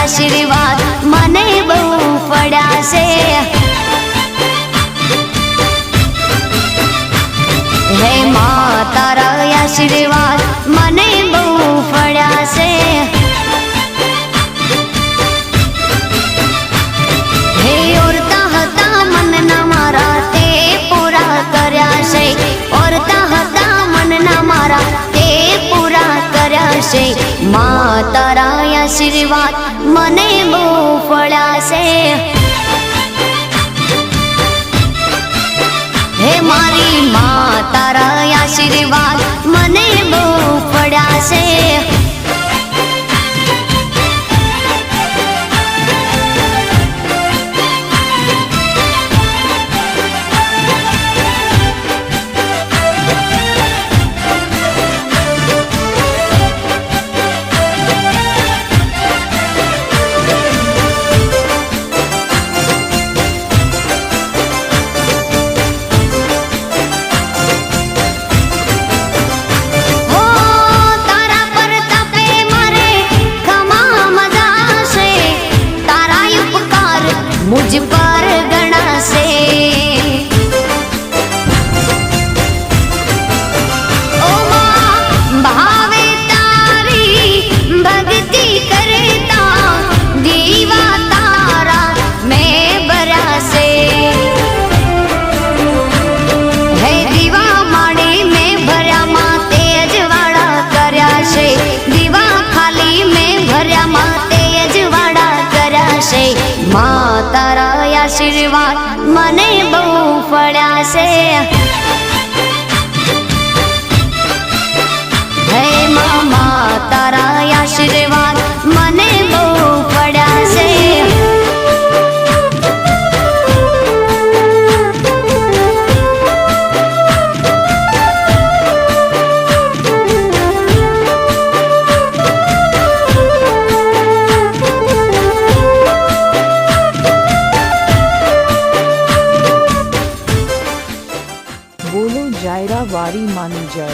આશીર્વાદ મને બહુ પડ્યા છે. હે માં તારા આશીર્વાદ મને બહુ પડ્યા છે. હે ઓરતા હતા મનના મારા તે પૂરા કર્યા છે. ઓરતા હતા મનના મારા તે પૂરા કર્યા છે. માં તારા આશીર્વાદ મને બહુ પડ્યા છે. હે મારી માં તારા આશીર્વાદ મને બહુ પડ્યા છે. मुझ पर गणा से ओ मां भावे तारी भक्ति करता दीवा तारा मैं बरा से. है दीवा माड़ी में भर्या मां तेज वाड़ा कर्या છે. दीवा खाली में भर्या मां तेज वाड़ा કર્યા છે. માં તારા આશીર્વાદ મને બહુ પડ્યા છે. હે માં તારા આશીર્વાદ મને બહુ પડ્યા છે. બોલો જાયરા વારી માની જય.